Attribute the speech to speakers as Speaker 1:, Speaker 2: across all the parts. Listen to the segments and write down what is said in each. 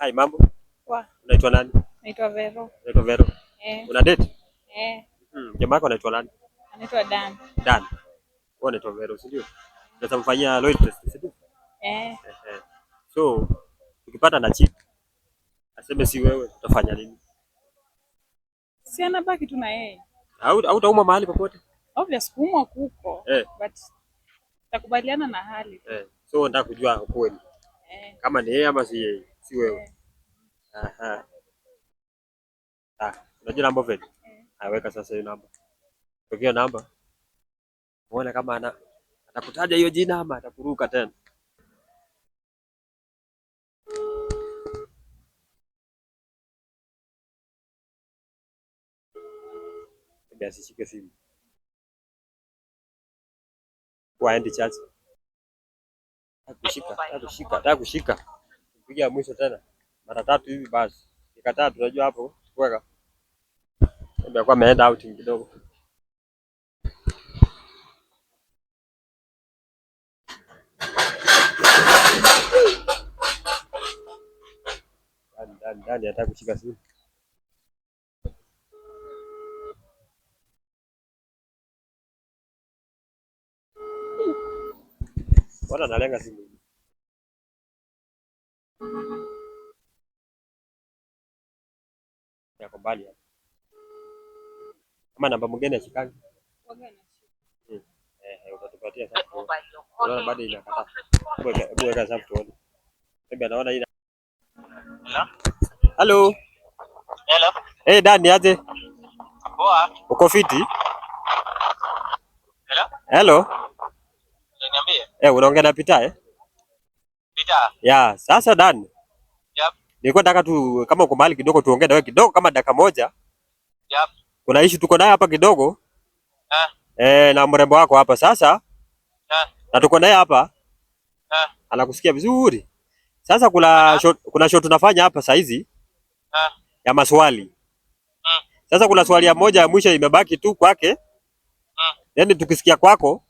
Speaker 1: Hai, mambo?
Speaker 2: Poa.
Speaker 1: Unaitwa nani?
Speaker 2: Naitwa Vero.
Speaker 1: Naitwa Vero. Una date? Jamaa yako anaitwa nani?
Speaker 2: Anaitwa Dan.
Speaker 1: Dan. Wewe unaitwa Vero, si ndio? Unaweza mfanyia loyalty test, si ndio? So, ukipata na cheat, aseme si wewe, utafanya nini?
Speaker 2: Si anabaki tu na yeye.
Speaker 1: Au utauma mahali popote?
Speaker 2: Obvious kuumwa kuko. But takubaliana na hali.
Speaker 1: So nataka kujua ukweli. Kama ni yeye ama si yeye, si wewe. Unajua namba vile? Weka sasa hiyo namba. Tokea namba. Muone kama atakutaja hiyo jina ama atakuruka tena. Basi shike simu. Waende chachi. Atakushika. Piga mwisho tena. Mara 3 hivi basi. Ikataa tunajua hapo kuweka. Ndio kwa ameenda outing kidogo. Ndani anataka kushika simu. Bwana analenga simu. Yako mbali hapa. Kama namba mwingine ashikani. Utatupatia sasa. Unaona bado inakataa. Weka safu tuone. Hebu anaona ina. Hello. Hello. Dan niaje?
Speaker 3: Poa.
Speaker 1: Uko fiti?
Speaker 3: Hello.
Speaker 1: Hello.
Speaker 3: Niambie.
Speaker 1: Unaongea na Peter
Speaker 3: Peter.
Speaker 1: Sasa Dan.
Speaker 3: Yep.
Speaker 1: Nilikuwa nataka tu kama uko mahali kidogo tuongee na wewe kidogo kama dakika moja.
Speaker 3: Yep.
Speaker 1: Kuna issue tuko naye hapa kidogo. Na mrembo wako hapa sasa. Na tuko naye hapa. Anakusikia vizuri. Sasa kuna shot tunafanya hapa saa hizi. Ya maswali. Sasa kuna swali ya moja ya mwisho imebaki tu kwake. Yaani tukisikia kwako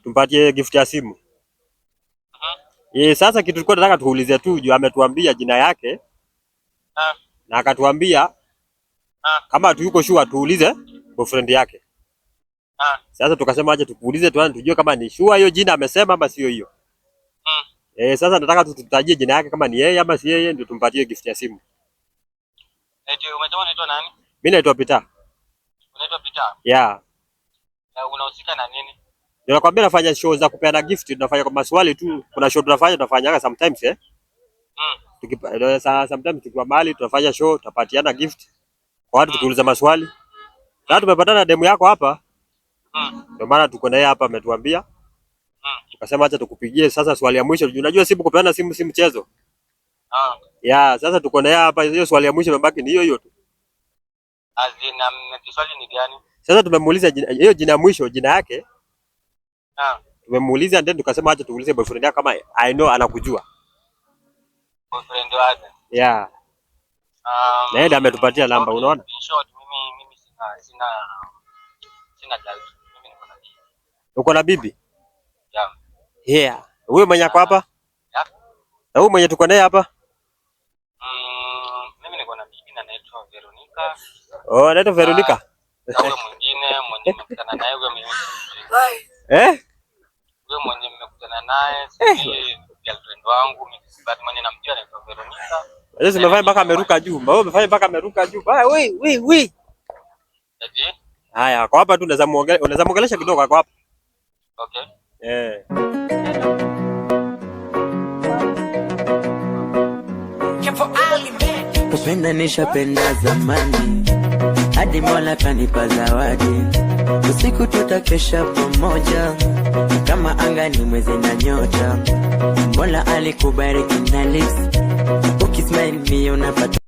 Speaker 1: tumpatie gift ya simu. Sasa kitu tulikuwa tunataka tuulize tu juu ametuambia jina yake. Na akatuambia kama tuyuko sure tuulize boyfriend yake. Sasa tukasema aje tukuulize tujue kama ni sure hiyo jina amesema ama sio hiyo. Sasa nataka tutajie jina yake kama ni yeye ama si yeye ndio tumpatie gift ya simu.
Speaker 3: Umesema unaitwa nani?
Speaker 1: Mimi naitwa Peter.
Speaker 3: Unaitwa Peter?
Speaker 1: Na
Speaker 3: unahusika na nini?
Speaker 1: Ndio nakwambia nafanya show za kupeana gift, tunafanya kwa maswali tu. Kuna show tunafanya sometimes sometimes tukiwa mahali tunafanya show tutapatiana gift kwa watu tukiuliza maswali. Sasa tumepatana na demu yako hapa. Ndio maana tuko na yeye hapa ametuambia. Tukasema acha tukupigie sasa swali ya mwisho. Unajua simu kupeana simu si mchezo. Sasa tuko na yeye hapa, hiyo swali ya mwisho imebaki ni hiyo tu.
Speaker 3: Azina swali ni gani?
Speaker 1: Sasa tumemuuliza hiyo jina ya mwisho, jina yake. Tumemuuliza ndio tukasema acha tuulize boyfriend yake kama I know anakujua.
Speaker 3: Boyfriend wake?
Speaker 1: Na yeye ndiye ametupatia namba, unaona?
Speaker 3: In short mimi sina doubt. Mimi niko na bibi.
Speaker 1: Uko na bibi? Wewe mwenye ako hapa? Na wewe mwenye tuko naye hapa?
Speaker 3: Mimi niko na bibi na naitwa Veronica.
Speaker 1: Anaitwa Veronica?
Speaker 3: Na wewe mwingine mwenye mmekutana naye wewe mimi. Wewe mwenye mmekutana naye si girlfriend wangu, mimi bado mwenye namjua anaitwa Veronica.
Speaker 1: Sasa umefanya mpaka ameruka juu. Wewe umefanya mpaka ameruka juu. Wewe. Haya, kwa hapa tu unaweza muongelesha kidogo kwa hapa.
Speaker 3: Okay.
Speaker 4: Kupenda nishapenda zamani, hadi Mola kanipa zawadi. Usiku tutakesha pamoja, kama anga ni mwezi na nyota. Mola alikubariki na lips, ukismile mimi unapata